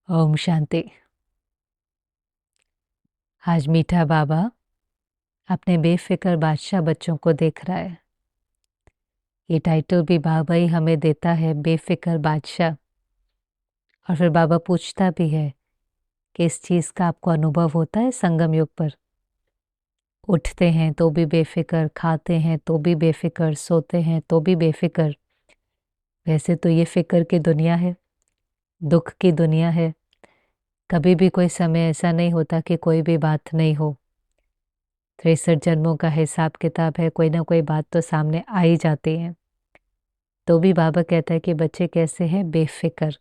ओम शांति। आज मीठा बाबा अपने बेफिक्र बादशाह बच्चों को देख रहा है। ये टाइटल भी बाबा ही हमें देता है, बेफिक्र बादशाह। और फिर बाबा पूछता भी है कि इस चीज़ का आपको अनुभव होता है संगम युग पर? उठते हैं तो भी बेफिक्र, खाते हैं तो भी बेफिक्र, सोते हैं तो भी बेफिक्र। वैसे तो ये फिक्र की दुनिया है, दुख की दुनिया है। कभी भी कोई समय ऐसा नहीं होता कि कोई भी बात नहीं हो। 63 जन्मों का हिसाब किताब है, कोई ना कोई बात तो सामने आ ही जाती है। तो भी बाबा कहता है कि बच्चे कैसे हैं? बेफिक्र।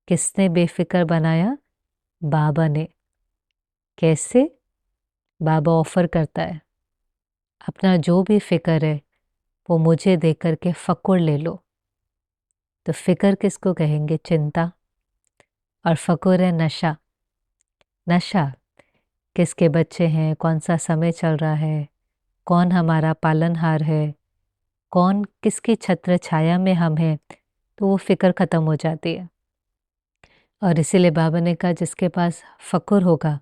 किसने बेफिक्र बनाया? बाबा ने। कैसे? बाबा ऑफर करता है, अपना जो भी फिक्र है वो मुझे दे करके फकुर ले लो। तो फिक्र किसको कहेंगे? चिंता। और फकुर है नशा। नशा किसके बच्चे हैं, कौन सा समय चल रहा है, कौन हमारा पालनहार है, कौन किसकी छत्र छाया में हम हैं, तो वो फिक्र खत्म हो जाती है। और इसीलिए बाबा ने कहा जिसके पास फकुर होगा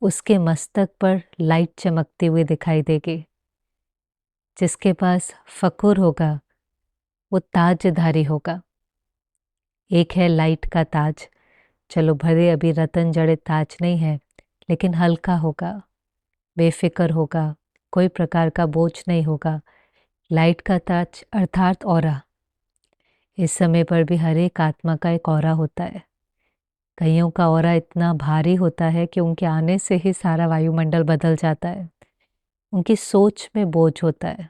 उसके मस्तक पर लाइट चमकती हुई दिखाई देगी। जिसके पास फकुर होगा वो ताजधारी होगा। एक है लाइट का ताज, चलो भले अभी रतन जड़े ताज नहीं है, लेकिन हल्का होगा, बेफिक्र होगा, कोई प्रकार का बोझ नहीं होगा। लाइट का ताज अर्थात ऑरा। इस समय पर भी हर एक आत्मा का एक ऑरा होता है। कईयों का ऑरा इतना भारी होता है कि उनके आने से ही सारा वायुमंडल बदल जाता है। उनकी सोच में बोझ होता है,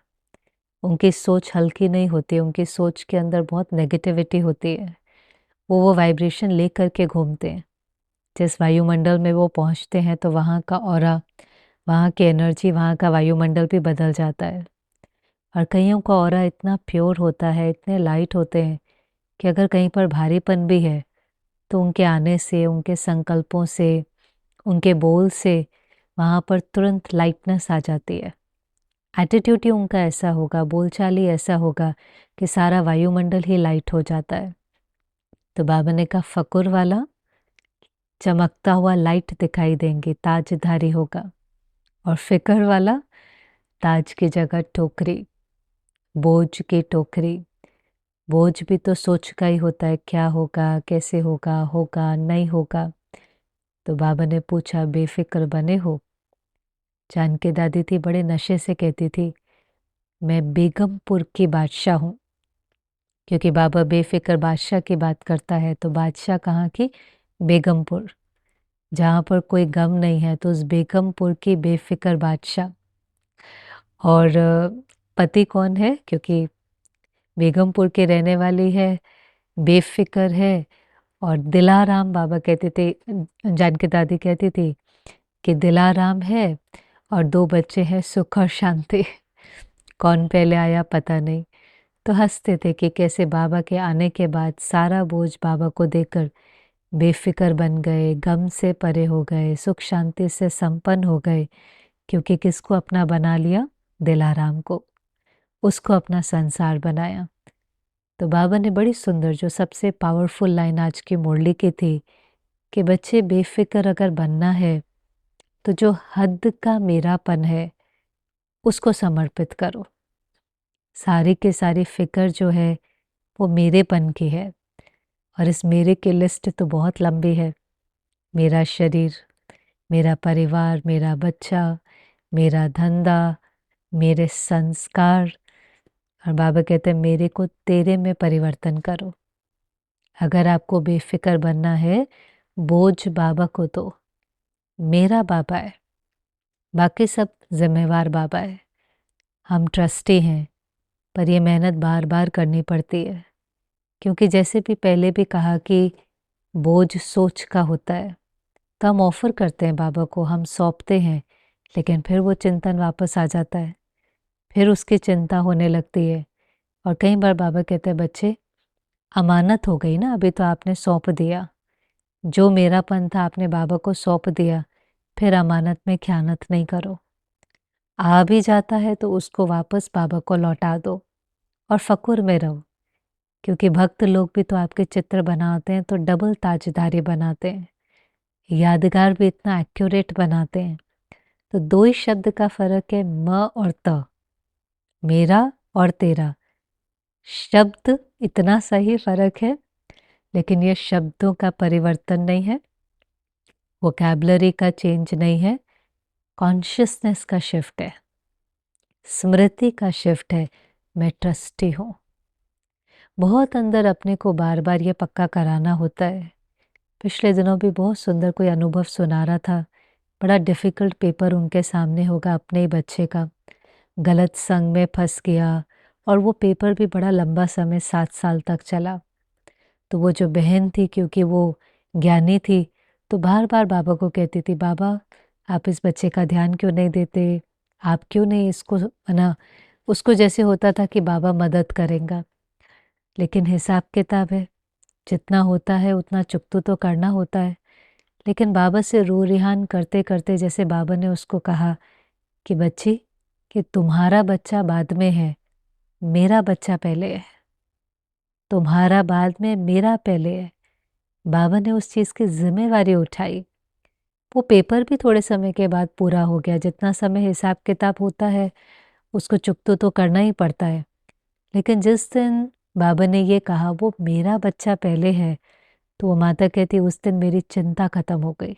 उनकी सोच हल्की नहीं होती, उनकी सोच के अंदर बहुत नेगेटिविटी होती है। वो वाइब्रेशन ले करके घूमते हैं। जिस वायुमंडल में वो पहुंचते हैं तो वहाँ का ऑरा, वहाँ की एनर्जी, वहाँ का वायुमंडल भी बदल जाता है। और कईयों का ऑरा इतना प्योर होता है, इतने लाइट होते हैं कि अगर कहीं पर भारीपन भी है तो उनके आने से, उनके संकल्पों से, उनके बोल से वहाँ पर तुरंत लाइटनेस आ जाती है। एटीट्यूड ही उनका ऐसा होगा, बोलचाल ही ऐसा होगा कि सारा वायुमंडल ही लाइट हो जाता है। तो बाबा ने कहा फकुर वाला चमकता हुआ लाइट दिखाई देंगे, ताजधारी होगा। और फिक्र वाला ताज की जगह टोकरी, बोझ की टोकरी। बोझ भी तो सोच का ही होता है, क्या होगा, कैसे होगा, होगा नहीं होगा। तो बाबा ने पूछा बेफिक्र बने हो? जानकी दादी थी, बड़े नशे से कहती थी मैं बेगमपुर की बादशाह हूँ। क्योंकि बाबा बेफिक्र बादशाह की बात करता है तो बादशाह कहाँ की? बेगमपुर। जहाँ पर कोई गम नहीं है तो उस बेगमपुर की बेफिक्र बादशाह। और पति कौन है? क्योंकि बेगमपुर की रहने वाली है, बेफिक्र है। और दिलाराम बाबा कहते थे, जानकी दादी कहती थी कि दिलाराम है और 2 बच्चे हैं सुख और शांति। कौन पहले आया पता नहीं। तो हंसते थे कि कैसे बाबा के आने के बाद सारा बोझ बाबा को देकर बेफिक्र बन गए, गम से परे हो गए, सुख शांति से संपन्न हो गए। क्योंकि किसको अपना बना लिया? दिलाराम को। उसको अपना संसार बनाया। तो बाबा ने बड़ी सुंदर, जो सबसे पावरफुल लाइन आज की मुरली की थी कि बच्चे बेफिक्र अगर बनना है तो जो हद का मेरापन है उसको समर्पित करो। सारी की सारी फिक्र जो है वो मेरेपन की है। और इस मेरे की लिस्ट तो बहुत लंबी है। मेरा शरीर, मेरा परिवार, मेरा बच्चा, मेरा धंधा, मेरे संस्कार। और बाबा कहते हैं मेरे को तेरे में परिवर्तन करो। अगर आपको बेफिक्र बनना है, बोझ बाबा को दो। मेरा बाबा है, बाकी सब जिम्मेवार बाबा है। हम ट्रस्टी हैं, पर ये मेहनत बार बार करनी पड़ती है। क्योंकि जैसे भी पहले भी कहा कि बोझ सोच का होता है। तो हम ऑफर करते हैं बाबा को, हम सौंपते हैं, लेकिन फिर वो चिंतन वापस आ जाता है, फिर उसकी चिंता होने लगती है। और कई बार बाबा कहते हैं बच्चे अमानत हो गई ना, अभी तो आपने सौंप दिया, जो मेरापन था आपने बाबा को सौंप दिया, फिर अमानत में ख़यानत नहीं करो। आ भी जाता है तो उसको वापस बाबा को लौटा दो और फकुर में रहो क्योंकि भक्त लोग भी तो आपके चित्र बनाते हैं तो डबल ताजदारी बनाते हैं, यादगार भी इतना एक्यूरेट बनाते हैं। तो दो ही शब्द का फर्क है, म और त, मेरा और तेरा। शब्द इतना सही फर्क है, लेकिन ये शब्दों का परिवर्तन नहीं है, वोकैबुलरी का चेंज नहीं है, कॉन्शियसनेस का शिफ्ट है, स्मृति का शिफ्ट है। मैं ट्रस्टी हूँ। बहुत अंदर अपने को बार बार ये पक्का कराना होता है। पिछले दिनों भी बहुत सुंदर कोई अनुभव सुना रहा था। बड़ा डिफ़िकल्ट पेपर उनके सामने होगा अपने ही बच्चे का, गलत संग में फंस गया और वो पेपर भी बड़ा लंबा समय 7 साल तक चला। तो वो जो बहन थी, क्योंकि वो ज्ञानी थी, तो बार बार बाबा को कहती थी, बाबा आप इस बच्चे का ध्यान क्यों नहीं देते, आप क्यों नहीं इसको ना, उसको जैसे होता था कि बाबा मदद करेंगे। लेकिन हिसाब किताब है, जितना होता है उतना चुकता तो करना होता है। लेकिन बाबा से रू रिहान करते करते जैसे बाबा ने उसको कहा कि बच्ची, कि तुम्हारा बच्चा बाद में है, मेरा बच्चा पहले है, तुम्हारा बाद में, मेरा पहले है। बाबा ने उस चीज़ की जिम्मेवारी उठाई। वो पेपर भी थोड़े समय के बाद पूरा हो गया। जितना समय हिसाब किताब होता है उसको चुकता तो करना ही पड़ता है। लेकिन जिस दिन बाबा ने ये कहा वो मेरा बच्चा पहले है, तो वो माता कहती उस दिन मेरी चिंता खत्म हो गई,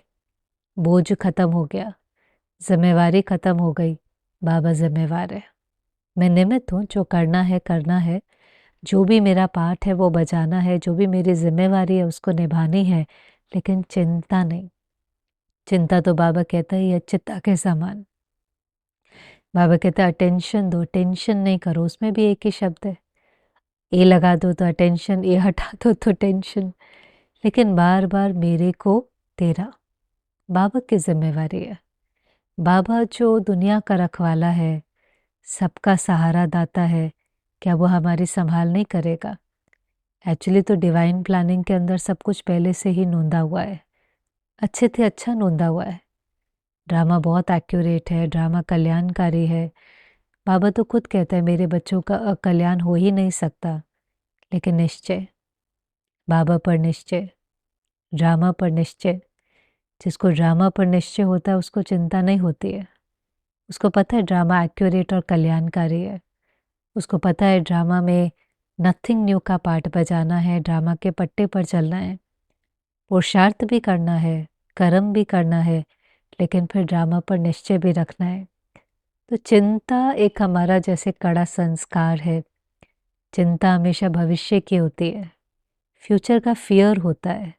बोझ खत्म हो गया, जिम्मेवारी खत्म हो गई। बाबा जिम्मेवार है, मैं निमित्त हूँ, जो करना है, जो भी मेरा पाठ है वो बजाना है, जो भी मेरी जिम्मेवारी है उसको निभानी है, लेकिन चिंता नहीं। चिंता तो बाबा कहता ही है चित्ता के समान। बाबा कहता है अटेंशन दो, टेंशन नहीं करो। उसमें भी एक ही शब्द है, ए लगा दो तो अटेंशन, ए हटा दो तो टेंशन। लेकिन बार बार मेरे को तेरा, बाबा की जिम्मेवारी है। बाबा जो दुनिया का रखवाला है, सबका सहारा दाता है, क्या वो हमारी संभाल नहीं करेगा? एक्चुअली तो डिवाइन प्लानिंग के अंदर सब कुछ पहले से ही नोंदा हुआ है, अच्छे थे अच्छा नोंदा हुआ है। ड्रामा बहुत एक्यूरेट है, ड्रामा कल्याणकारी है। बाबा तो खुद कहता है मेरे बच्चों का कल्याण हो ही नहीं सकता। लेकिन निश्चय, बाबा पर निश्चय, ड्रामा पर निश्चय। जिसको ड्रामा पर निश्चय होता है उसको चिंता नहीं होती है। उसको पता है ड्रामा एक्यूरेट और कल्याणकारी है। उसको पता है ड्रामा में नथिंग न्यू का पार्ट बजाना है, ड्रामा के पट्टे पर चलना है, पुरुषार्थ भी करना है, कर्म भी करना है, लेकिन फिर ड्रामा पर निश्चय भी रखना है। तो चिंता एक हमारा जैसे कड़ा संस्कार है। चिंता हमेशा भविष्य की होती है, फ्यूचर का फियर होता है।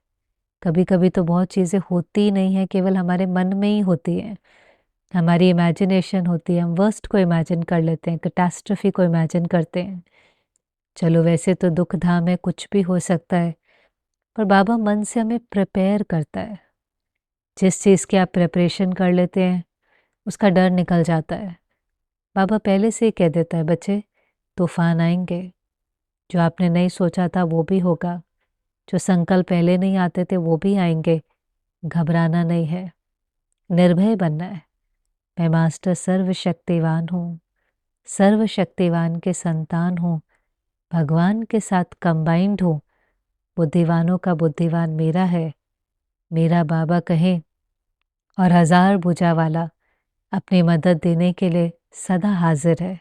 कभी कभी तो बहुत चीज़ें होती ही नहीं है, केवल हमारे मन में ही होती हैं, हमारी इमेजिनेशन होती है। हम वर्स्ट को इमेजिन कर लेते हैं, कैटास्ट्रफी को इमेजिन करते हैं। चलो वैसे तो दुख धाम है, कुछ भी हो सकता है, पर बाबा मन से हमें प्रिपेयर करता है। जिस चीज़ की आप प्रिपरेशन कर लेते हैं उसका डर निकल जाता है। बाबा पहले से ही कह देता है बच्चे, तूफान आएंगे, जो आपने नहीं सोचा था वो भी होगा, जो संकल्प पहले नहीं आते थे वो भी आएंगे। घबराना नहीं है, निर्भय बनना है। मैं मास्टर सर्वशक्तिवान हूँ, सर्वशक्तिवान के संतान हूँ, भगवान के साथ कंबाइंड हूँ। बुद्धिवानों का बुद्धिवान मेरा है, मेरा बाबा कहे, और 1000 भुजा वाला अपनी मदद देने के लिए सदा हाजिर है।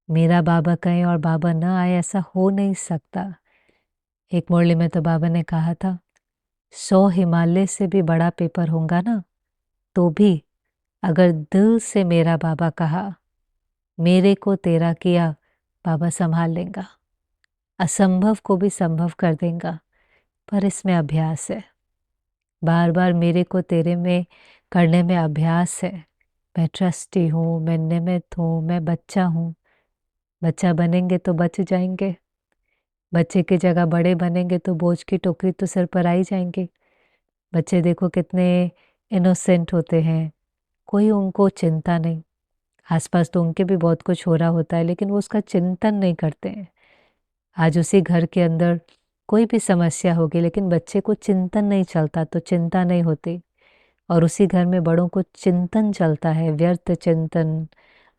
मेरा बाबा कहे और बाबा न आए, ऐसा हो नहीं सकता। एक मुरली में तो बाबा ने कहा था 100 हिमालय से भी बड़ा पेपर होगा ना, तो भी अगर दिल से मेरा बाबा कहा, मेरे को तेरा किया, बाबा संभाल लेगा, असंभव को भी संभव कर देगा। पर इसमें अभ्यास है, बार बार मेरे को तेरे में करने में अभ्यास है। मैं ट्रस्टी हूँ, मैं निमित्त हूँ, मैं बच्चा हूँ। बच्चा बनेंगे तो बच जाएंगे, बच्चे की जगह बड़े बनेंगे तो बोझ की टोकरी तो सिर पर आई जाएंगे। बच्चे देखो कितने इनोसेंट होते हैं, कोई उनको चिंता नहीं। आसपास तो उनके भी बहुत कुछ हो रहा होता है, लेकिन वो उसका चिंतन नहीं करते हैं। आज उसी घर के अंदर कोई भी समस्या होगी, लेकिन बच्चे को चिंतन नहीं चलता तो चिंता नहीं होती। और उसी घर में बड़ों को चिंतन चलता है, व्यर्थ चिंतन,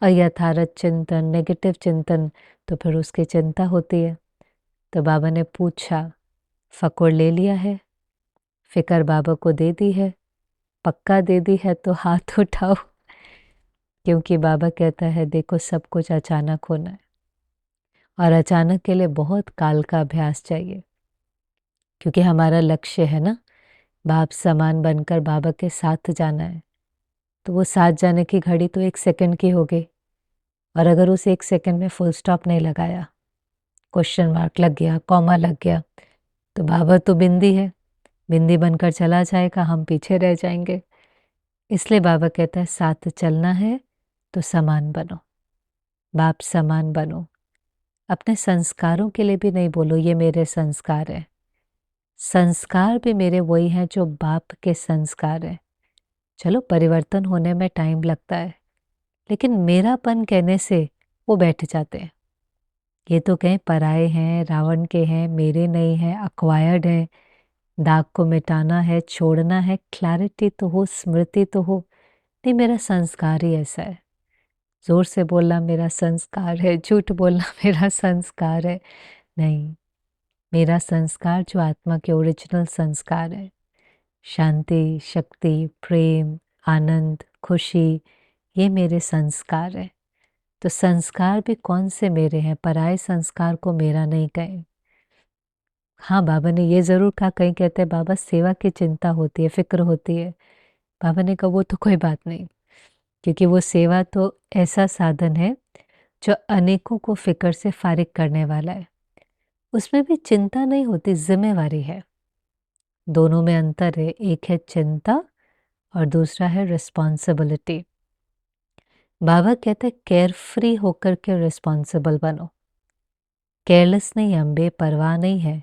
अयथार्थ चिंतन, नेगेटिव चिंतन, तो फिर उसकी चिंता होती है। तो बाबा ने पूछा, फ़कूर ले लिया है? फ़िक्र बाबा को दे दी है? पक्का दे दी है तो हाथ उठाओ। क्योंकि बाबा कहता है देखो सब कुछ अचानक होना है और अचानक के लिए बहुत काल का अभ्यास चाहिए, क्योंकि हमारा लक्ष्य है ना बाप समान बनकर बाबा के साथ जाना है। तो वो साथ जाने की घड़ी तो 1 सेकंड की हो गई, और अगर उस 1 सेकंड में फुल स्टॉप नहीं लगाया, क्वेश्चन मार्क लग गया, कॉमा लग गया, तो बाबा तो बिंदी है, बिंदी बनकर चला जाएगा, हम पीछे रह जाएंगे। इसलिए बाबा कहता है साथ चलना है तो समान बनो, बाप समान बनो। अपने संस्कारों के लिए भी नहीं बोलो ये मेरे संस्कार हैं, संस्कार भी मेरे वही हैं जो बाप के संस्कार हैं। चलो परिवर्तन होने में टाइम लगता है, लेकिन मेरापन कहने से वो बैठ जाते हैं। ये तो कहीं पराए हैं, रावण के हैं, मेरे नहीं हैं, अक्वायर्ड हैं, दाग को मिटाना है, छोड़ना है, क्लैरिटी तो हो, स्मृति तो हो। नहीं, मेरा संस्कार ही ऐसा है। जोर से बोलना मेरा संस्कार है, झूठ बोलना मेरा संस्कार है। नहीं, मेरा संस्कार जो आत्मा के ओरिजिनल संस्कार है, शांति, शक्ति, प्रेम, आनंद, खुशी, ये मेरे संस्कार है। तो संस्कार भी कौन से मेरे हैं, पराये संस्कार को मेरा नहीं कहें। हाँ, बाबा ने ये ज़रूर कहा, कहीं कहते हैं बाबा सेवा की चिंता होती है, फ़िक्र होती है। बाबा ने कहा वो तो कोई बात नहीं, क्योंकि वो सेवा तो ऐसा साधन है जो अनेकों को फ़िक्र से फ़ारिग करने वाला है। उसमें भी चिंता नहीं होती, ज़िम्मेवारी है। दोनों में अंतर है, एक है चिंता और दूसरा है रिस्पॉन्सिबिलिटी। बाबा कहते हैं केयरफ्री होकर के रिस्पॉन्सिबल बनो। केयरलेस नहीं है, हम बेपरवाह नहीं है,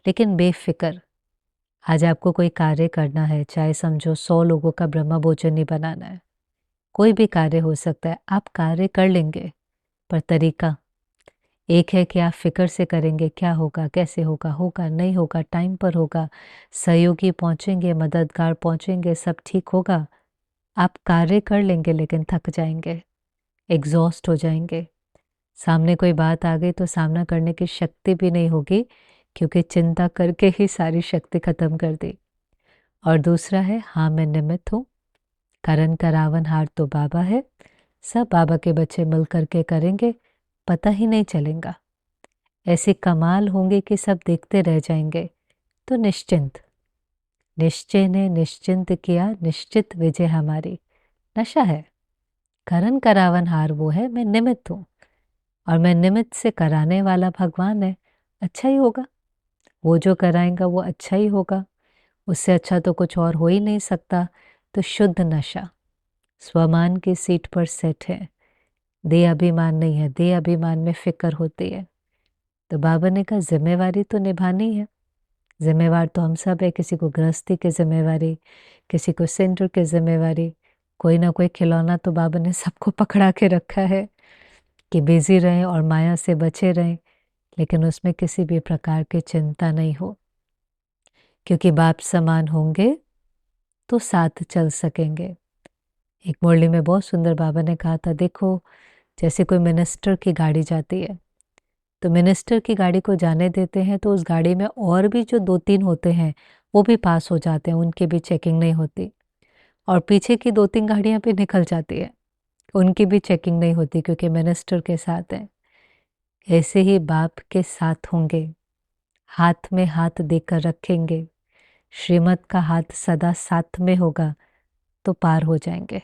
लेकिन बेफिक्र। आज आपको कोई कार्य करना है, चाहे समझो 100 लोगों का ब्रह्म भोजन ही बनाना है, कोई भी कार्य हो सकता है, आप कार्य कर लेंगे, पर तरीका एक है कि आप फिक्र से करेंगे, क्या होगा, कैसे होगा, होगा नहीं होगा, टाइम पर होगा, सहयोगी पहुंचेंगे, मददगार पहुंचेंगे, सब ठीक होगा। आप कार्य कर लेंगे लेकिन थक जाएंगे, एग्जॉस्ट हो जाएंगे। सामने कोई बात आ गई तो सामना करने की शक्ति भी नहीं होगी, क्योंकि चिंता करके ही सारी शक्ति खत्म कर दी। और दूसरा है, हाँ मैं निमित्त हूँ, करण करावन हार तो बाबा है, सब बाबा के बच्चे मिल करके करेंगे, पता ही नहीं चलेगा। ऐसे कमाल होंगे कि सब देखते रह जाएंगे। तो निश्चिंत, निश्चय ने निश्चिंत किया, निश्चित विजय हमारी। नशा है, करण करावन हार वो है, मैं निमित्त हूँ, और मैं निमित्त से कराने वाला भगवान है। अच्छा ही होगा, वो जो कराएंगा वो अच्छा ही होगा, उससे अच्छा तो कुछ और हो ही नहीं सकता। तो शुद्ध नशा स्वमान की सीट पर सेट है, दे अभिमान नहीं है, दे अभिमान में फिक्र होती है। तो बाबा ने कहा जिम्मेवारी तो निभानी है, जिम्मेवार तो हम सब है, किसी को गृहस्थी की जिम्मेवारी, किसी को सेंटर की जिम्मेवारी, कोई ना कोई खिलौना तो बाबा ने सबको पकड़ा के रखा है कि बिजी रहें और माया से बचे रहें, लेकिन उसमें किसी भी प्रकार की चिंता नहीं हो, क्योंकि बाप समान होंगे तो साथ चल सकेंगे। एक मुरली में बहुत सुंदर बाबा ने कहा था, देखो जैसे कोई मिनिस्टर की गाड़ी जाती है, तो मिनिस्टर की गाड़ी को जाने देते हैं तो उस गाड़ी में और भी जो 2-3 होते हैं वो भी पास हो जाते हैं, उनकी भी चेकिंग नहीं होती, और पीछे की 2-3 गाड़ियां भी निकल जाती है, उनकी भी चेकिंग नहीं होती, क्योंकि मिनिस्टर के साथ हैं। ऐसे ही बाप के साथ होंगे, हाथ में हाथ देकर रखेंगे, श्रीमत का हाथ सदा साथ में होगा, तो पार हो जाएंगे।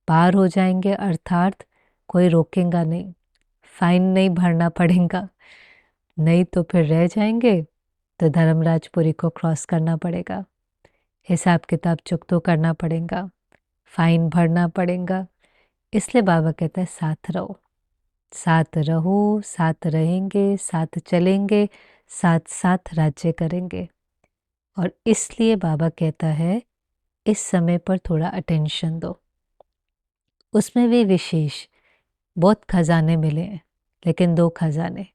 पार हो जाएंगे अर्थात कोई रोकेगा नहीं, फाइन नहीं भरना पड़ेगा, नहीं तो फिर रह जाएंगे, तो धर्मराजपुरी को क्रॉस करना पड़ेगा, हिसाब किताब चुकतो करना पड़ेगा, फाइन भरना पड़ेगा। इसलिए बाबा कहता है साथ रहो, साथ रहो, साथ रहेंगे, साथ चलेंगे, साथ साथ राज्य करेंगे। और इसलिए बाबा कहता है इस समय पर थोड़ा अटेंशन दो। उसमें भी विशेष बहुत खजाने मिले हैं, लेकिन 2 खजाने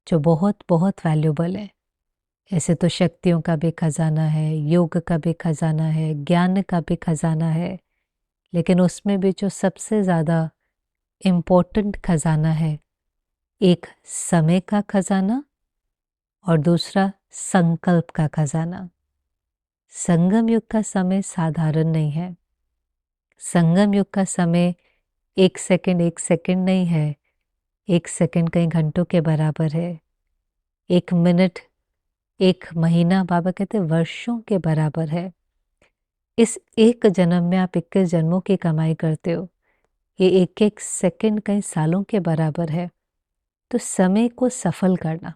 जो बहुत बहुत वैल्यूबल है। ऐसे तो शक्तियों का भी खजाना है, योग का भी खजाना है, ज्ञान का भी खजाना है, लेकिन उसमें भी जो सबसे ज़्यादा इम्पोर्टेंट खजाना है, एक समय का खजाना और दूसरा संकल्प का खजाना। संगम युग का समय साधारण नहीं है। संगम युग का समय एक सेकंड नहीं है। एक सेकंड कई घंटों के बराबर है। एक मिनट, एक महीना बाबा कहते वर्षों के बराबर है। इस एक जन्म में आप 21 जन्मों की कमाई करते हो। ये एक एक सेकंड कई सालों के बराबर है। तो समय को सफल करना,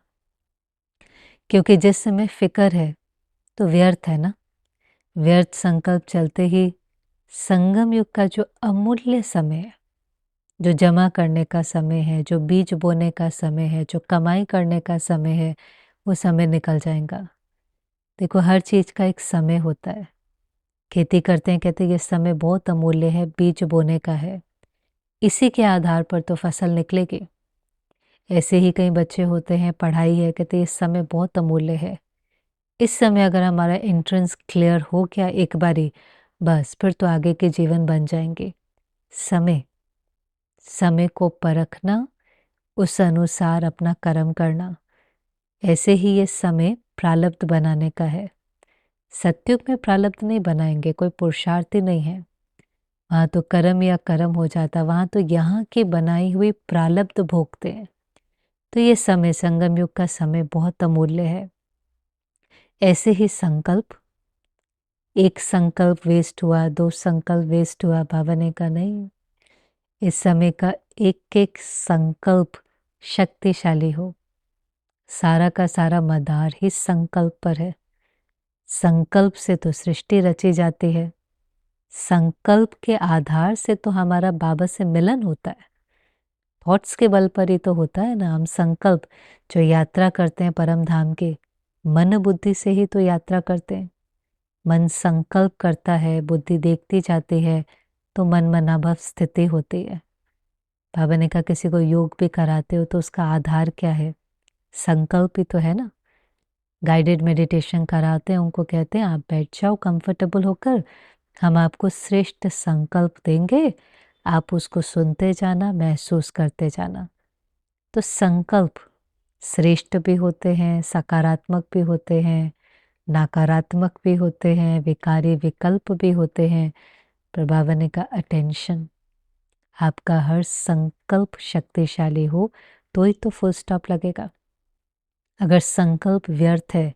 क्योंकि जिस समय फिक्र है तो व्यर्थ है ना। व्यर्थ संकल्प चलते ही संगम युग का जो अमूल्य समय है, जो जमा करने का समय है, जो बीज बोने का समय है, जो कमाई करने का समय है, वो समय निकल जाएगा। देखो हर चीज का एक समय होता है। खेती करते हैं, कहते हैं ये समय बहुत अमूल्य है, बीज बोने का है, इसी के आधार पर तो फसल निकलेगी। ऐसे ही कई बच्चे होते हैं, पढ़ाई है, कहते हैं ये समय बहुत अमूल्य है। इस समय अगर हमारा एंट्रेंस क्लियर हो गया एक बारी, बस फिर तो आगे के जीवन बन जाएंगे। समय, समय को परखना, उस अनुसार अपना कर्म करना। ऐसे ही ये समय प्रारब्ध बनाने का है। सत्युग में प्रारब्ध नहीं बनाएंगे, कोई पुरुषार्थ ही नहीं है। वहाँ तो कर्म या कर्म हो जाता, वहाँ तो यहाँ की बनाई हुई प्रारब्ध भोगते हैं। तो ये समय, संगम युग का समय बहुत अमूल्य है। ऐसे ही संकल्प, एक संकल्प वेस्ट हुआ, दो संकल्प वेस्ट हुआ, बाबा ने कहा नहीं, इस समय का एक एक संकल्प शक्तिशाली हो। सारा का सारा मदार ही संकल्प पर है। संकल्प से तो सृष्टि रची जाती है। संकल्प के आधार से तो हमारा बाबा से मिलन होता है। थॉट्स के बल पर ही तो होता है ना। हम संकल्प जो यात्रा करते हैं परम धाम की, मन बुद्धि से ही तो यात्रा करते हैं। मन संकल्प करता है, बुद्धि देखती जाती है, तो मन मनाभव स्थिति होती है। बाबा ने कहा किसी को योग भी कराते हो तो उसका आधार क्या है? संकल्प ही तो है ना। गाइडेड मेडिटेशन कराते हैं, उनको कहते हैं आप बैठ जाओ कंफर्टेबल होकर, हम आपको श्रेष्ठ संकल्प देंगे, आप उसको सुनते जाना, महसूस करते जाना। तो संकल्प श्रेष्ठ भी होते हैं, सकारात्मक भी होते हैं, नकारात्मक भी होते हैं, विकारी विकल्प भी होते हैं। पर बाबा ने कहा अटेंशन, आपका हर संकल्प शक्तिशाली हो तो ही तो फुल स्टॉप लगेगा। अगर संकल्प व्यर्थ है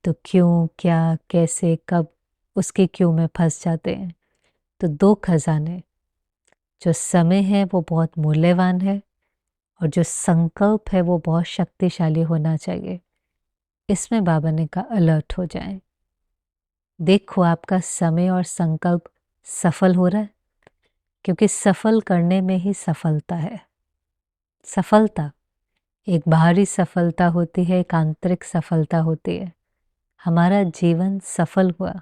तो क्यों, क्या, कैसे, कब, उसके क्यों में फंस जाते हैं। तो दो खजाने, जो समय है वो बहुत मूल्यवान है, और जो संकल्प है वो बहुत शक्तिशाली होना चाहिए। इसमें बाबा ने कहा अलर्ट हो जाएं। देखो आपका समय और संकल्प सफल हो रहा है, क्योंकि सफल करने में ही सफलता है। सफलता एक बाहरी सफलता होती है, एक आंतरिक सफलता होती है। हमारा जीवन सफल हुआ,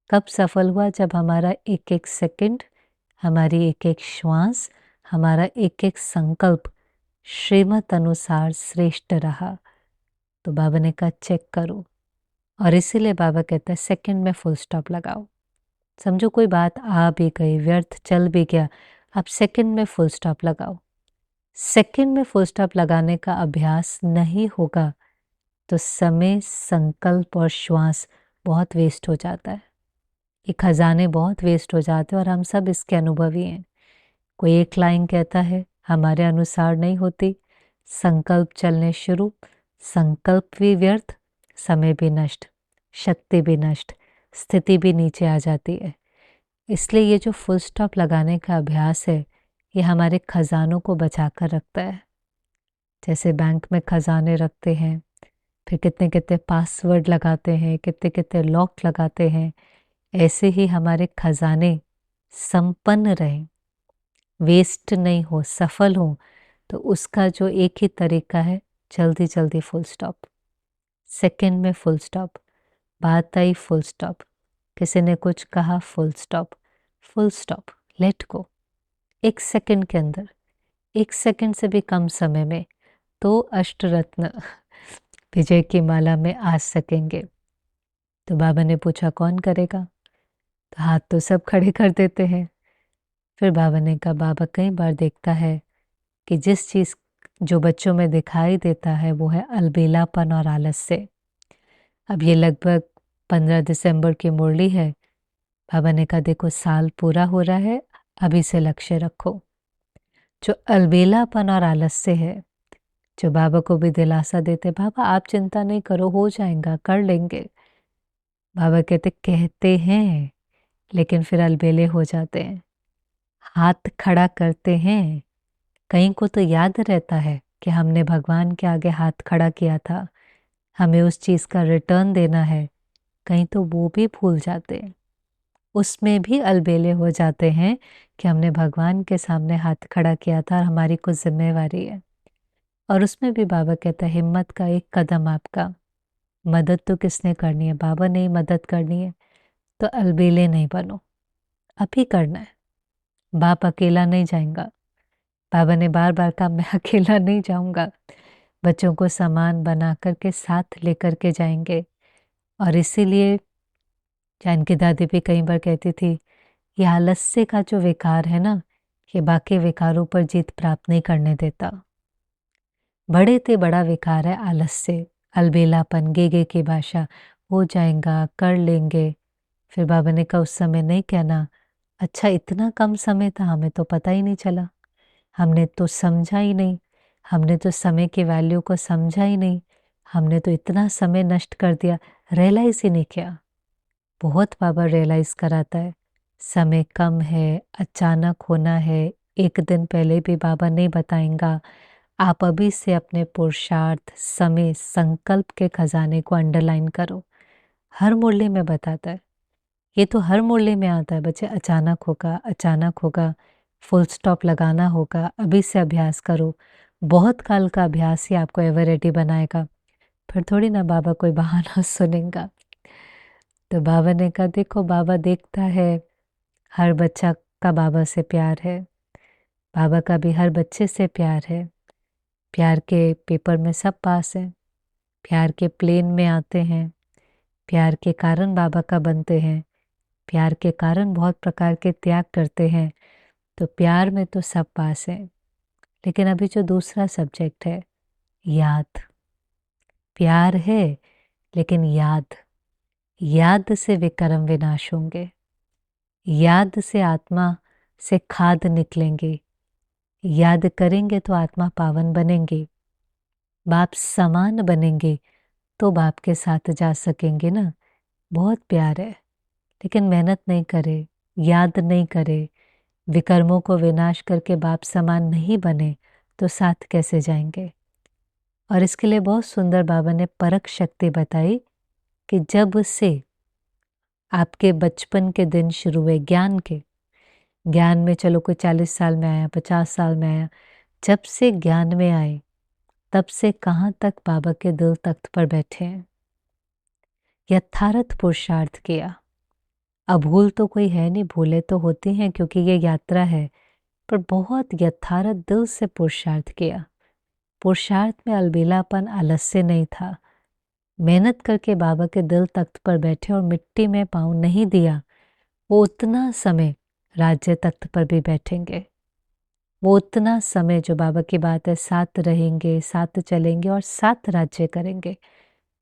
कब सफल हुआ? जब हमारा एक एक सेकंड, हमारी एक एक श्वास, हमारा एक एक संकल्प श्रीमत अनुसार श्रेष्ठ रहा। तो बाबा ने कहा चेक करो, और इसीलिए बाबा कहता है सेकंड में फुल स्टॉप लगाओ। समझो कोई बात आ भी गई, व्यर्थ चल भी गया, आप सेकंड में फुल स्टॉप लगाओ। सेकंड में फुल स्टॉप लगाने का अभ्यास नहीं होगा तो समय, संकल्प और श्वास बहुत वेस्ट हो जाता है। ये खजाने बहुत वेस्ट हो जाते हैं, और हम सब इसके अनुभवी हैं। कोई एक लाइन कहता है हमारे अनुसार नहीं होती, संकल्प चलने शुरू, संकल्प भी व्यर्थ, समय भी नष्ट, शक्ति भी नष्ट, स्थिति भी नीचे आ जाती है। इसलिए ये जो फुल स्टॉप लगाने का अभ्यास है, ये हमारे खजानों को बचा कर रखता है। जैसे बैंक में खजाने रखते हैं, फिर कितने कितने पासवर्ड लगाते हैं, कितने कितने लॉक लगाते हैं, ऐसे ही हमारे खजाने संपन्न रहें, वेस्ट नहीं हो, सफल हो, तो उसका जो एक ही तरीका है, जल्दी जल्दी फुल स्टॉप। सेकंड में फुल स्टॉप, बात आई फुल स्टॉप, किसी ने कुछ कहा full stop, full stop, let go. एक सेकंड के अंदर, एक सेकंड से भी कम समय में तो अष्टरत्न विजय की माला में आ सकेंगे। तो बाबा ने पूछा कौन करेगा? तो हाथ तो सब खड़े कर देते हैं। फिर बाबा ने कहा बाबा कई बार देखता है कि जिस चीज़ जो बच्चों में दिखाई देता है वो है अलबेलापन और आलस्य। अब ये लगभग 15 दिसंबर की मुरली है। बाबा ने कहा देखो साल पूरा हो रहा है, अभी से लक्ष्य रखो। जो अलबेलापन और आलस्य है, जो बाबा को भी दिलासा देते, बाबा आप चिंता नहीं करो, हो जाएगा, कर लेंगे। बाबा कहते हैं लेकिन फिर अलबेले हो जाते हैं। हाथ खड़ा करते हैं, कहीं को तो याद रहता है कि हमने भगवान के आगे हाथ खड़ा किया था, हमें उस चीज़ का रिटर्न देना है, कहीं तो वो भी भूल जाते हैं। उसमें भी अलबेले हो जाते हैं कि हमने भगवान के सामने हाथ खड़ा किया था और हमारी कुछ जिम्मेवारी है। और उसमें भी बाबा कहता है हिम्मत का एक कदम आपका, मदद तो किसने करनी है, बाबा ने ही मदद करनी है, तो अलबेले नहीं बनो, अभी करना है। बाप अकेला नहीं जाएगा। बाबा ने बार बार कहा मैं अकेला नहीं जाऊंगा, बच्चों को सामान बना करके साथ लेकर के जाएंगे। और इसीलिए जानकी दादी भी कई बार कहती थी ये आलस्य का जो विकार है ना, ये बाकी विकारों पर जीत प्राप्त नहीं करने देता। बड़े ते बड़ा विकार है आलस्य, अलबेलापन, गेगे की भाषा, हो जाएगा, कर लेंगे। फिर बाबा ने कहा उस समय नहीं कहना, अच्छा इतना कम समय था, हमें तो पता ही नहीं चला, हमने तो समझा ही नहीं, हमने तो समय की वैल्यू को समझा ही नहीं, हमने तो इतना समय नष्ट कर दिया, रियलाइज ही नहीं किया। बहुत बाबा रियलाइज कराता है, समय कम है, अचानक होना है, एक दिन पहले भी बाबा नहीं बताएंगा। आप अभी से अपने पुरुषार्थ, समय, संकल्प के खजाने को अंडरलाइन करो। हर मुरली में बताता है, ये तो हर मुरली में आता है बच्चे, अचानक होगा, अचानक होगा, फुल स्टॉप लगाना होगा, अभी से अभ्यास करो। बहुत काल का अभ्यास ही आपको एवर रेडी बनाएगा, फिर थोड़ी ना बाबा कोई बहाना सुनेगा। तो बाबा ने कहा देखो बाबा देखता है, हर बच्चा का बाबा से प्यार है, बाबा का भी हर बच्चे से प्यार है। प्यार के पेपर में सब पास हैं, प्यार के प्लेन में आते हैं, प्यार के कारण बाबा का बनते हैं, प्यार के कारण बहुत प्रकार के त्याग करते हैं। तो प्यार में तो सब पास है, लेकिन अभी जो दूसरा सब्जेक्ट है याद, प्यार है लेकिन याद, याद से विकर्म विनाश होंगे, याद से आत्मा से खाद निकलेंगे, याद करेंगे तो आत्मा पावन बनेंगे, बाप समान बनेंगे तो बाप के साथ जा सकेंगे ना। बहुत प्यार है, लेकिन मेहनत नहीं करे, याद नहीं करे, विकर्मों को विनाश करके बाप समान नहीं बने तो साथ कैसे जाएंगे। और इसके लिए बहुत सुंदर बाबा ने परख शक्ति बताई कि जब से आपके बचपन के दिन शुरू हुए ज्ञान के, ज्ञान में चलो कोई 40 साल में आया, 50 साल में आया, जब से ज्ञान में आए तब से कहाँ तक बाबा के दिल तख्त पर बैठे हैं, यथार्थ पुरुषार्थ किया। अब भूल तो कोई है नहीं, भूले तो होती हैं क्योंकि ये यात्रा है, पर बहुत यथार्थ दिल से पुरुषार्थ किया। पुरुषार्थ में अलबेलापन, आलस्य नहीं था। मेहनत करके बाबा के दिल तख्त पर बैठे और मिट्टी में पाँव नहीं दिया। वो उतना समय राज्य तख्त पर भी बैठेंगे, वो उतना समय जो बाबा की बात है साथ रहेंगे, साथ चलेंगे और साथ राज्य करेंगे,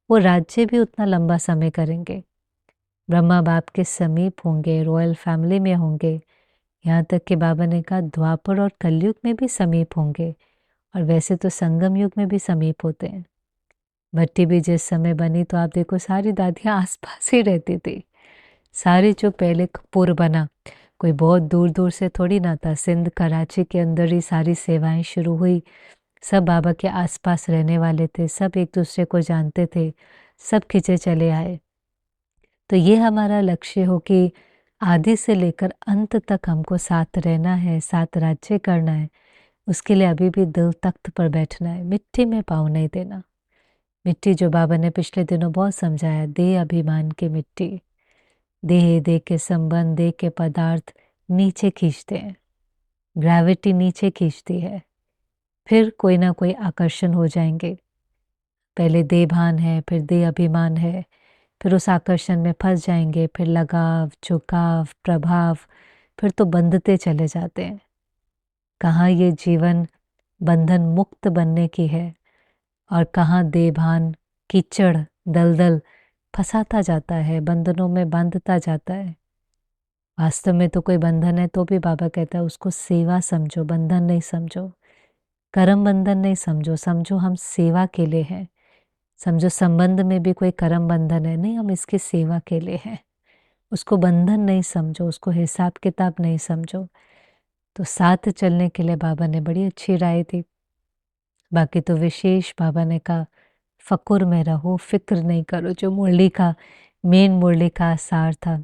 वो राज्य भी उतना लंबा समय करेंगे। ब्रह्मा बाप के समीप होंगे, रॉयल फैमिली में होंगे, यहाँ तक कि बाबा ने कहा द्वापर और कलयुग में भी समीप होंगे, और वैसे तो संगम युग में भी समीप होते हैं। भट्टी भी जिस समय बनी तो आप देखो सारी दादियाँ आसपास ही रहती थी। सारी जो पहले कपूर बना, कोई बहुत दूर दूर से थोड़ी ना था, सिंध कराची के अंदर ही सारी सेवाएं शुरू हुई। सब बाबा के आसपास रहने वाले थे, सब एक दूसरे को जानते थे, सब खिंचे चले आए। तो ये हमारा लक्ष्य हो कि आदि से लेकर अंत तक हमको साथ रहना है, साथ राज्य करना है। उसके लिए अभी भी दिल तख्त पर बैठना है, मिट्टी में पाँव नहीं देना। मिट्टी जो बाबा ने पिछले दिनों बहुत समझाया, देह अभिमान की मिट्टी, देह के संबंध, देह के पदार्थ नीचे खींचते हैं, ग्रेविटी नीचे खींचती है, फिर कोई ना कोई आकर्षण हो जाएंगे। पहले देह भान है, फिर देह अभिमान है, फिर उस आकर्षण में फंस जाएंगे, फिर लगाव, झुकाव, प्रभाव, फिर तो बंधते चले जाते हैं। कहाँ ये जीवन बंधन मुक्त बनने की है, और कहाँ देभान कीचड़ दलदल फंसाता जाता है, बंधनों में बांधता जाता है। वास्तव में तो कोई बंधन है तो भी बाबा कहता है उसको सेवा समझो, बंधन नहीं समझो, कर्म बंधन नहीं समझो, समझो हम सेवा के लिए हैं। समझो संबंध में भी कोई कर्म बंधन है नहीं, हम इसकी सेवा के लिए हैं। उसको बंधन नहीं समझो, उसको हिसाब किताब नहीं समझो। तो साथ चलने के लिए बाबा ने बड़ी अच्छी राय दी। बाकी तो विशेष बाबा ने कहा फ़कुर में रहो, फ़िक्र नहीं करो, जो मुरली का मेन मुरली का सार था।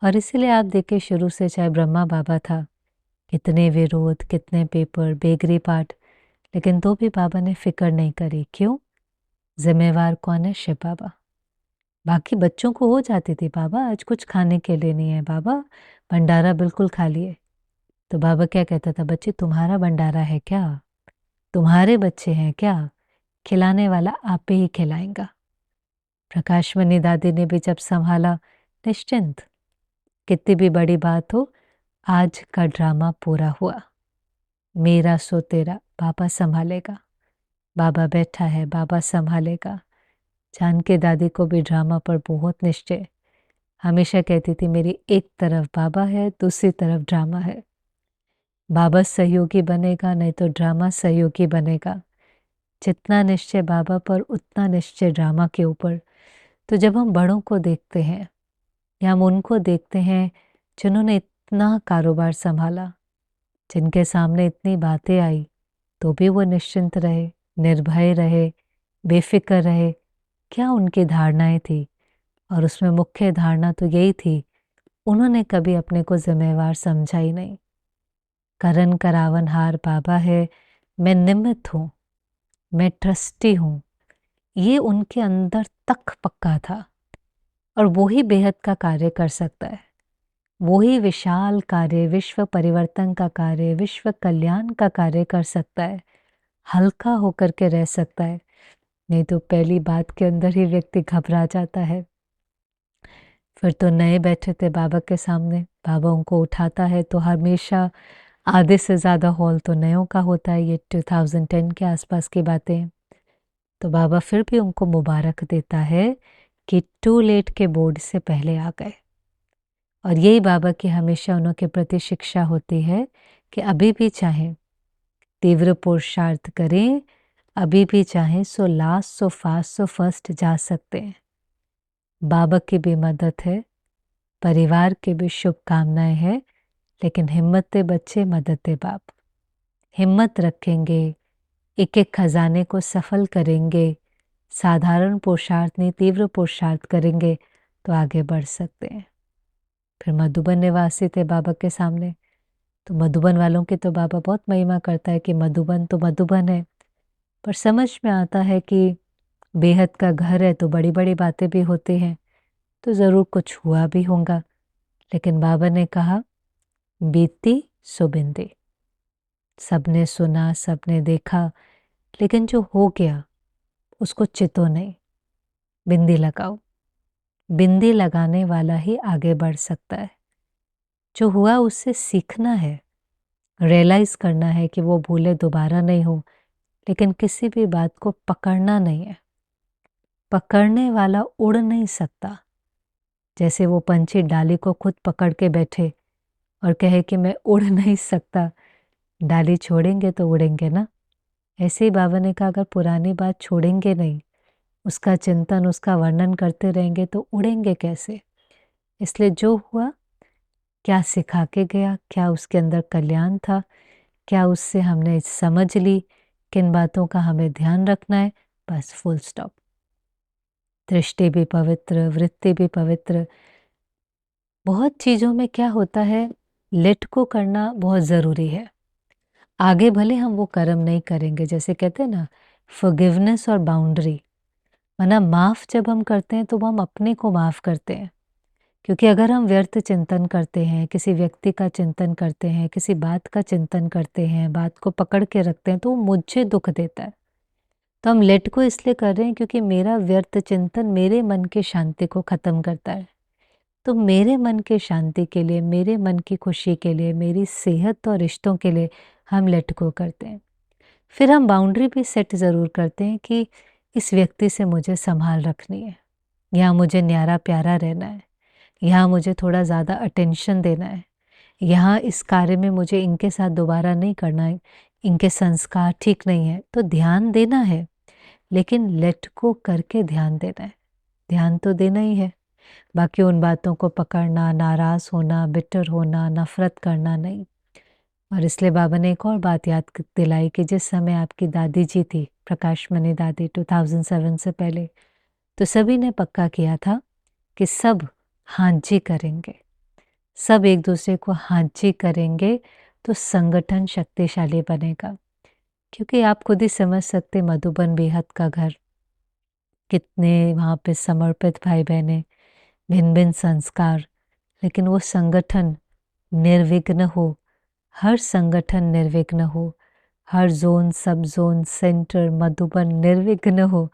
और इसीलिए आप देखिए शुरू से चाहे ब्रह्मा बाबा था, कितने विरोध, कितने पेपर, बेगरी पाठ, लेकिन तो भी बाबा ने फ़िक्र नहीं करी। क्यों? ज़िम्मेवार कौन है? शिव बाबा। बाकी बच्चों को हो जाती थी, बाबा आज कुछ खाने के लिए नहीं है, बाबा भंडारा बिल्कुल खाली है। तो बाबा क्या कहता था, बच्चे तुम्हारा भंडारा है क्या? तुम्हारे बच्चे हैं क्या? खिलाने वाला आप ही खिलाएगा। प्रकाशमणि दादी ने भी जब संभाला, निश्चिंत, कितनी भी बड़ी बात हो, आज का ड्रामा पूरा हुआ, मेरा सो तेरा बाबा संभालेगा, बाबा बैठा है बाबा संभालेगा। जानकी दादी को भी ड्रामा पर बहुत निश्चय, हमेशा कहती थी मेरी एक तरफ बाबा है, दूसरी तरफ ड्रामा है। बाबा सहयोगी बनेगा नहीं तो ड्रामा सहयोगी बनेगा। जितना निश्चय बाबा पर उतना निश्चय ड्रामा के ऊपर। तो जब हम बड़ों को देखते हैं या हम उनको देखते हैं जिन्होंने इतना कारोबार संभाला, जिनके सामने इतनी बातें आई तो भी वो निश्चिंत रहे, निर्भय रहे, बेफिक्र रहे, क्या उनकी धारणाएं थी? और उसमें मुख्य धारणा तो यही थी, उन्होंने कभी अपने को जिम्मेवार समझा ही नहीं। करन करावन हार बाबा है, मैं निमित्त हूँ, मैं ट्रस्टी हूँ, ये उनके अंदर तक पक्का था। और वो ही बेहद का कार्य कर सकता है, वो ही विशाल कार्य, विश्व परिवर्तन का कार्य, विश्व कल्याण का कार्य कर सकता है, हल्का होकर के रह सकता है। नहीं तो पहली बात के अंदर ही व्यक्ति घबरा जाता है। फिर तो नए बैठे थे बाबा के सामने, बाबा उनको उठाता है तो हमेशा आधे से ज़्यादा हॉल तो नयों का होता है। ये 2010 के आसपास की बातें हैं। तो बाबा फिर भी उनको मुबारक देता है कि टू लेट के बोर्ड से पहले आ गए। और यही बाबा की हमेशा उनके प्रति शिक्षा होती है कि अभी भी चाहें तीव्र पुरुषार्थ करें, अभी भी चाहें so last so fast so first जा सकते हैं। बाबा की भी मदद है, परिवार की भी शुभकामनाएं हैं, लेकिन हिम्मत बच्चे मदद बाप। हिम्मत रखेंगे, एक एक खजाने को सफल करेंगे, साधारण पुरुषार्थ नहीं तीव्र पुरुषार्थ करेंगे तो आगे बढ़ सकते हैं। फिर मधुबन निवासी थे बाबा के सामने, तो मधुबन वालों की तो बाबा बहुत महिमा करता है कि मधुबन तो मधुबन है, पर समझ में आता है कि बेहद का घर है तो बड़ी बड़ी बातें भी होती हैं, तो ज़रूर कुछ हुआ भी होगा। लेकिन बाबा ने कहा बीती सो बिंदी, सबने सुना सबने देखा, लेकिन जो हो गया उसको चितो नहीं, बिंदी लगाओ। बिंदी लगाने वाला ही आगे बढ़ सकता है। जो हुआ उससे सीखना है, रियलाइज करना है कि वो भूले दोबारा नहीं हो, लेकिन किसी भी बात को पकड़ना नहीं है। पकड़ने वाला उड़ नहीं सकता। जैसे वो पंछी डाली को खुद पकड़ के बैठे और कहे कि मैं उड़ नहीं सकता, डाली छोड़ेंगे तो उड़ेंगे ना। ऐसे ही बाबा ने कहा अगर पुरानी बात छोड़ेंगे नहीं, उसका चिंतन उसका वर्णन करते रहेंगे तो उड़ेंगे कैसे। इसलिए जो हुआ, क्या सिखा के गया, क्या उसके अंदर कल्याण था, क्या उससे हमने समझ ली, किन बातों का हमें ध्यान रखना है, बस फुल स्टॉप। दृष्टि भी पवित्र, वृत्ति भी पवित्र। बहुत चीज़ों में क्या होता है, लेट को करना बहुत ज़रूरी है। आगे भले हम वो कर्म नहीं करेंगे, जैसे कहते हैं ना फॉरगिवनेस और बाउंड्री, वरना माफ़ जब हम करते हैं तो वो हम अपने को माफ़ करते हैं। क्योंकि अगर हम व्यर्थ चिंतन करते हैं, किसी व्यक्ति का चिंतन करते हैं, किसी बात का चिंतन करते हैं, बात को पकड़ के रखते हैं तो वो मुझे दुख देता है। तो हम लेट को इसलिए कर रहे हैं क्योंकि मेरा व्यर्थ चिंतन मेरे मन की शांति को ख़त्म करता है। तो मेरे मन की शांति के लिए, मेरे मन की खुशी के लिए, मेरी सेहत और रिश्तों के लिए हम लेट को करते हैं। फिर हम बाउंड्री भी सेट ज़रूर करते हैं कि इस व्यक्ति से मुझे संभाल रखनी है, यहाँ मुझे न्यारा प्यारा रहना है, यहाँ मुझे थोड़ा ज़्यादा अटेंशन देना है, यहाँ इस कार्य में मुझे इनके साथ दोबारा नहीं करना है, इनके संस्कार ठीक नहीं है, तो ध्यान देना है, लेकिन लेट गो करके ध्यान देना है। ध्यान तो देना ही है, बाकी उन बातों को पकड़ना, नाराज़ होना, बिटर होना, नफ़रत करना नहीं। और इसलिए बाबा ने एक और बात याद दिलाई कि जिस समय आपकी दादी जी थी, प्रकाश मणि दादी 2007 से पहले, तो सभी ने पक्का किया था कि सब हाँ जी करेंगे, सब एक दूसरे को हाँ जी करेंगे तो संगठन शक्तिशाली बनेगा। क्योंकि आप खुद ही समझ सकते मधुबन बेहद का घर, कितने वहाँ पे समर्पित भाई बहनें, भिन्न भिन्न संस्कार, लेकिन वो संगठन निर्विघ्न हो, हर संगठन निर्विघ्न हो, हर जोन सब जोन सेंटर मधुबन निर्विघ्न हो,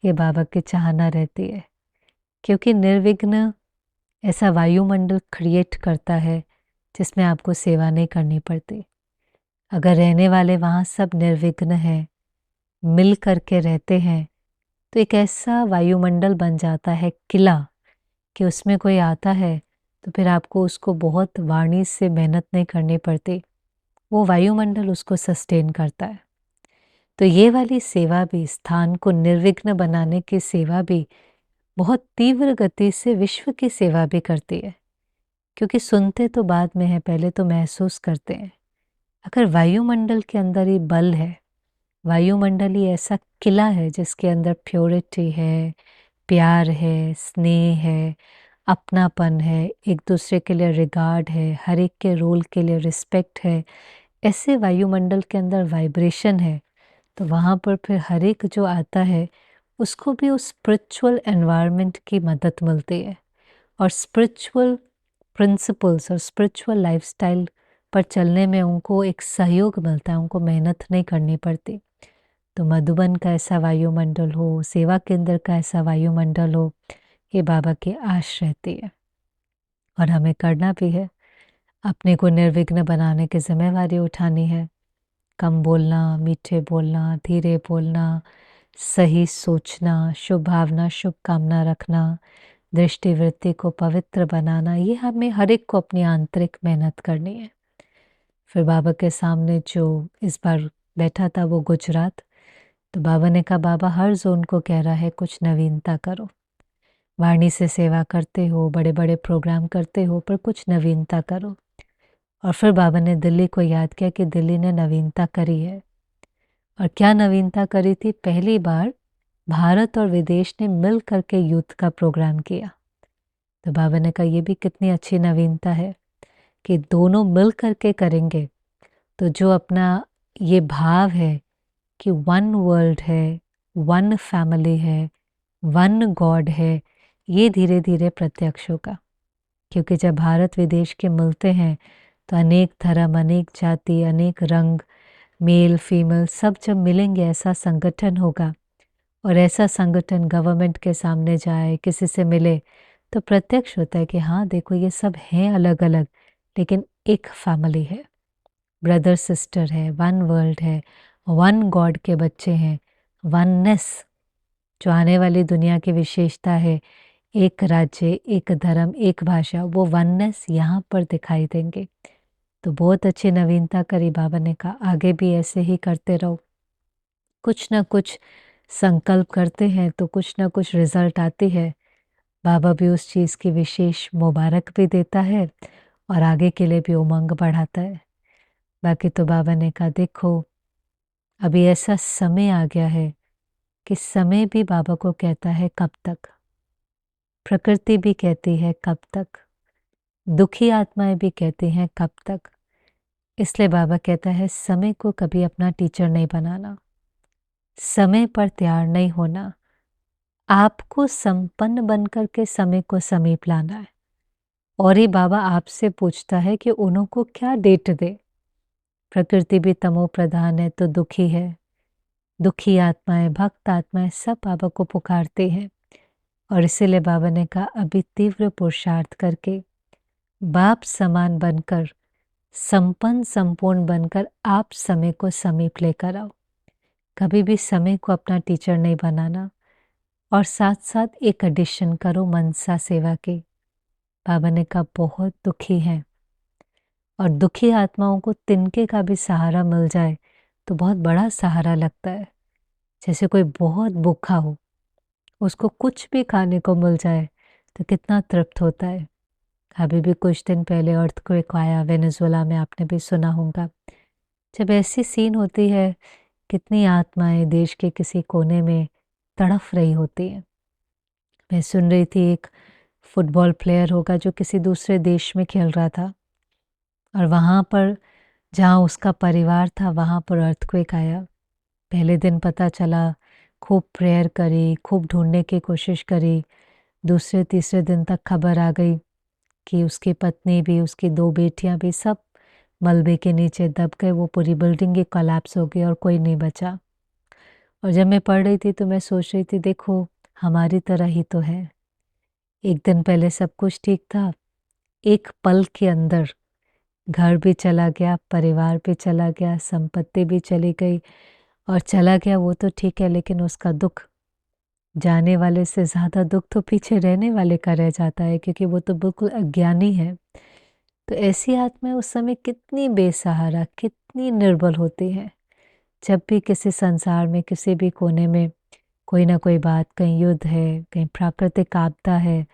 ये बाबा की चाहना रहती है। क्योंकि निर्विघ्न ऐसा वायुमंडल क्रिएट करता है जिसमें आपको सेवा नहीं करनी पड़ती। अगर रहने वाले वहाँ सब निर्विघ्न हैं, मिल करके रहते हैं, तो एक ऐसा वायुमंडल बन जाता है किला कि उसमें कोई आता है तो फिर आपको उसको बहुत वाणी से मेहनत नहीं करनी पड़ती, वो वायुमंडल उसको सस्टेन करता है। तो ये वाली सेवा भी, स्थान को निर्विघ्न बनाने की सेवा भी बहुत तीव्र गति से विश्व की सेवा भी करती है। क्योंकि सुनते तो बाद में है, पहले तो महसूस करते हैं। अगर वायुमंडल के अंदर ही बल है, वायुमंडल ही ऐसा किला है जिसके अंदर प्योरिटी है, प्यार है, स्नेह है, अपनापन है, एक दूसरे के लिए रिगार्ड है, हर एक के रोल के लिए रिस्पेक्ट है, ऐसे वायुमंडल के अंदर वाइब्रेशन है, तो वहाँ पर फिर हर एक जो आता है उसको भी उस स्पिरिचुअल एनवायरनमेंट की मदद मिलती है और स्पिरिचुअल प्रिंसिपल्स और स्पिरिचुअल लाइफस्टाइल पर चलने में उनको एक सहयोग मिलता है, उनको मेहनत नहीं करनी पड़ती। तो मधुबन का ऐसा वायुमंडल हो, सेवा केंद्र का ऐसा वायुमंडल हो, ये बाबा की आश रहती है और हमें करना भी है। अपने को निर्विघ्न बनाने की जिम्मेवारी उठानी है। कम बोलना, मीठे बोलना, धीरे बोलना, सही सोचना, शुभ भावना, शुभ कामना रखना, दृष्टिवृत्ति को पवित्र बनाना, ये हमें हर एक को अपनी आंतरिक मेहनत करनी है। फिर बाबा के सामने जो इस बार बैठा था वो गुजरात, तो बाबा ने कहा बाबा हर जोन को कह रहा है कुछ नवीनता करो, वाणी से सेवा करते हो, बड़े बड़े प्रोग्राम करते हो, पर कुछ नवीनता करो। और फिर बाबा ने दिल्ली को याद किया कि दिल्ली ने नवीनता करी है। और क्या नवीनता करी थी? पहली बार भारत और विदेश ने मिल करके यूथ का प्रोग्राम किया। तो बाबा ने कहा ये भी कितनी अच्छी नवीनता है कि दोनों मिल करके करेंगे। तो जो अपना ये भाव है कि वन वर्ल्ड है, वन फैमिली है, वन गॉड है, ये धीरे धीरे प्रत्यक्ष होगा। क्योंकि जब भारत विदेश के मिलते हैं तो अनेक धर्म, अनेक जाति, अनेक रंग, मेल फीमेल सब जब मिलेंगे ऐसा संगठन होगा। और ऐसा संगठन गवर्नमेंट के सामने जाए, किसी से मिले, तो प्रत्यक्ष होता है कि हाँ देखो ये सब हैं अलग अलग, लेकिन एक फैमिली है, ब्रदर सिस्टर है, वन वर्ल्ड है, वन गॉड के बच्चे हैं। वननेस जो आने वाली दुनिया की विशेषता है, एक राज्य, एक धर्म, एक भाषा, वो वननेस यहाँ पर दिखाई देंगे। तो बहुत अच्छी नवीनता करी बाबा ने कहा आगे भी ऐसे ही करते रहो। कुछ ना कुछ संकल्प करते हैं तो कुछ ना कुछ रिजल्ट आती है। बाबा भी उस चीज़ की विशेष मुबारक भी देता है और आगे के लिए भी उमंग बढ़ाता है। बाकी तो बाबा ने कहा देखो अभी ऐसा समय आ गया है कि समय भी बाबा को कहता है कब तक, प्रकृति भी कहती है कब तक, दुखी आत्माएं भी कहती हैं कब तक। इसलिए बाबा कहता है समय को कभी अपना टीचर नहीं बनाना, समय पर तैयार नहीं होना, आपको संपन्न बनकर के समय को समीप लाना है। और ये बाबा आपसे पूछता है कि उन्हों को क्या डेट दे। प्रकृति भी तमो प्रधान है तो दुखी है, दुखी आत्माएं, भक्त आत्माएं सब बाबा को पुकारते हैं। और इसीलिए बाबा ने कहा अभी तीव्र पुरुषार्थ करके बाप समान बनकर, संपन्न संपूर्ण बनकर आप समय को समीप लेकर आओ। कभी भी समय को अपना टीचर नहीं बनाना और साथ-साथ एक एडिशन करो मनसा सेवा की। बाबा ने कहा बहुत दुखी हैं और दुखी आत्माओं को तिनके का भी सहारा मिल जाए तो बहुत बड़ा सहारा लगता है। जैसे कोई बहुत भूखा हो, उसको कुछ भी खाने को मिल जाए तो कितना तृप्त होता है। अभी भी कुछ दिन पहले अर्थक्वेक आया वेनेजुएला में, आपने भी सुना होगा। जब ऐसी सीन होती है, कितनी आत्माएं देश के किसी कोने में तड़फ रही होती हैं। मैं सुन रही थी एक फुटबॉल प्लेयर होगा जो किसी दूसरे देश में खेल रहा था और वहाँ पर जहाँ उसका परिवार था वहाँ पर अर्थक्वेक आया। पहले दिन पता चला, खूब प्रेयर करी, खूब ढूंढने की कोशिश करी। दूसरे तीसरे दिन तक खबर आ गई कि उसकी पत्नी भी, उसकी 2 बेटियां भी सब मलबे के नीचे दब गए। वो पूरी बिल्डिंग ही कोलैप्स हो गई और कोई नहीं बचा। और जब मैं पढ़ रही थी तो मैं सोच रही थी, देखो हमारी तरह ही तो है। एक दिन पहले सब कुछ ठीक था, एक पल के अंदर घर भी चला गया, परिवार भी चला गया, संपत्ति भी चली गई। और चला गया वो तो ठीक है, लेकिन उसका दुख, जाने वाले से ज़्यादा दुख तो पीछे रहने वाले का रह जाता है, क्योंकि वो तो बिल्कुल अज्ञानी है। तो ऐसी आत्माएं उस समय कितनी बेसहारा, कितनी निर्बल होती हैं। जब भी किसी संसार में किसी भी कोने में कोई ना कोई बात, कहीं युद्ध है, कहीं प्राकृतिक आपदा है,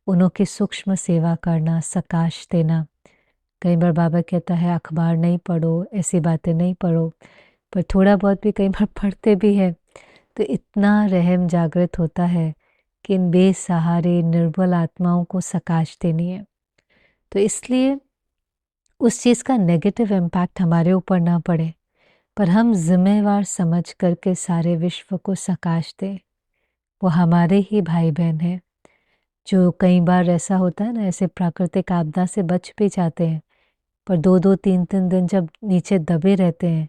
उनों की सूक्ष्म सेवा करना, सकाश देना। कई बार बाबा कहता है अखबार नहीं पढ़ो, ऐसी बातें नहीं पढ़ो, पर थोड़ा बहुत भी कई बार पढ़ते भी हैं तो इतना रहम जागृत होता है कि इन बेसहारे निर्बल आत्माओं को सकाश देनी है। तो इसलिए उस चीज़ का नेगेटिव इम्पैक्ट हमारे ऊपर ना पड़े, पर हम जिम्मेवार समझ करके सारे विश्व को सकाश दें। वो हमारे ही भाई बहन हैं। जो कई बार ऐसा होता है ना, ऐसे प्राकृतिक आपदा से बच भी जाते हैं, पर 2-2 3-3 दिन जब नीचे दबे रहते हैं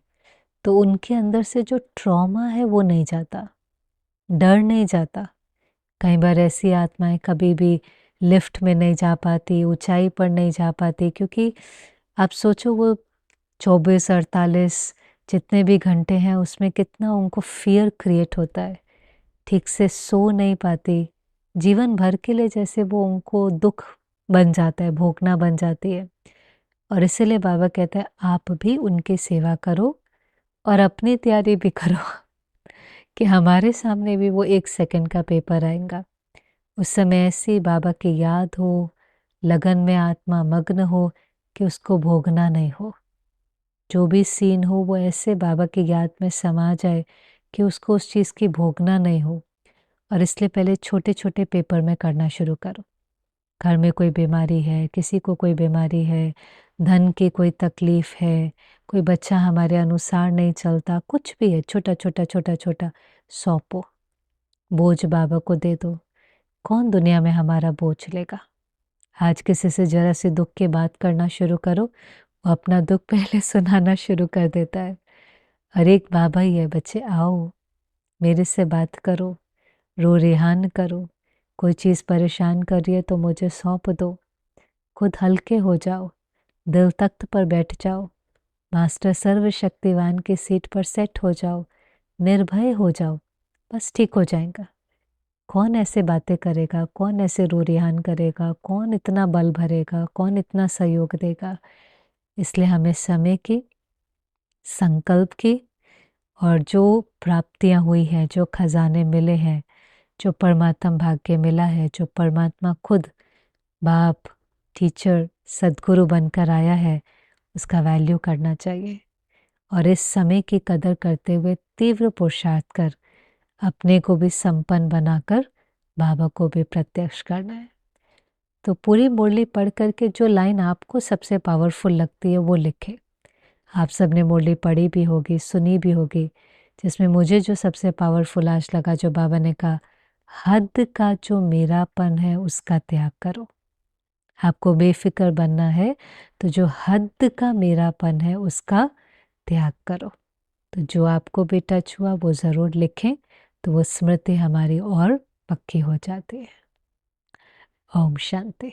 तो उनके अंदर से जो ट्रॉमा है वो नहीं जाता, डर नहीं जाता। कई बार ऐसी आत्माएं कभी भी लिफ्ट में नहीं जा पाती, ऊंचाई पर नहीं जा पाती, क्योंकि आप सोचो वो 24-48 जितने भी घंटे हैं उसमें कितना उनको फियर क्रिएट होता है। ठीक से सो नहीं पाती, जीवन भर के लिए जैसे वो उनको दुख बन जाता है, भोगना बन जाती है। और इसीलिए बाबा कहते हैं आप भी उनकी सेवा करो और अपनी तैयारी भी करो कि हमारे सामने भी वो 1 सेकंड का पेपर आएगा। उस समय ऐसी बाबा की याद हो, लगन में आत्मा मग्न हो कि उसको भोगना नहीं हो। जो भी सीन हो वो ऐसे बाबा की याद में समा जाए कि उसको उस चीज़ की भोगना नहीं हो। और इसलिए पहले छोटे-छोटे पेपर में करना शुरू करो। घर में कोई बीमारी है, किसी को कोई बीमारी है, धन की कोई तकलीफ है, कोई बच्चा हमारे अनुसार नहीं चलता, कुछ भी है, छोटा-छोटा, छोटा-छोटा सौंपो, बोझ बाबा को दे दो। कौन दुनिया में हमारा बोझ लेगा? आज किसी से ज़रा सी दुःख की बात करना शुरू करो, वो अपना दुःख पहले सुनाना शुरू कर देता है। हर एक बाबा ही है, बच्चे आओ, मेरे से बात करो, रो रेहान करो, कोई चीज़ परेशान कर रही है तो मुझे सौंप दो। खुद हल्के हो जाओ, दिल तख्त पर बैठ जाओ, मास्टर सर्वशक्तिवान की सीट पर सेट हो जाओ, निर्भय हो जाओ, बस ठीक हो जाएगा। कौन ऐसे बातें करेगा, कौन ऐसे रो रेहान करेगा, कौन इतना बल भरेगा, कौन इतना सहयोग देगा? इसलिए हमें समय की, संकल्प की और जो प्राप्तियां हुई हैं, जो खजाने मिले हैं, जो परमात्म भाग्य मिला है, जो परमात्मा खुद बाप, टीचर, सद्गुरु बनकर आया है, उसका वैल्यू करना चाहिए। और इस समय की कदर करते हुए तीव्र पुरुषार्थ कर अपने को भी संपन्न बनाकर बाबा को भी प्रत्यक्ष करना है। तो पूरी मुरली पढ़ करके जो लाइन आपको सबसे पावरफुल लगती है वो लिखें। आप सबने मुरली पढ़ी भी होगी, सुनी भी होगी, जिसमें मुझे जो सबसे पावरफुल आज लगा, जो बाबा ने कहा, हद का जो मेरापन है उसका त्याग करो। आपको बेफिक्र बनना है तो जो हद का मेरापन है उसका त्याग करो। तो जो आपको भी टच हुआ वो ज़रूर लिखें, तो वो स्मृति हमारी और पक्की हो जाती है। ओम शांति।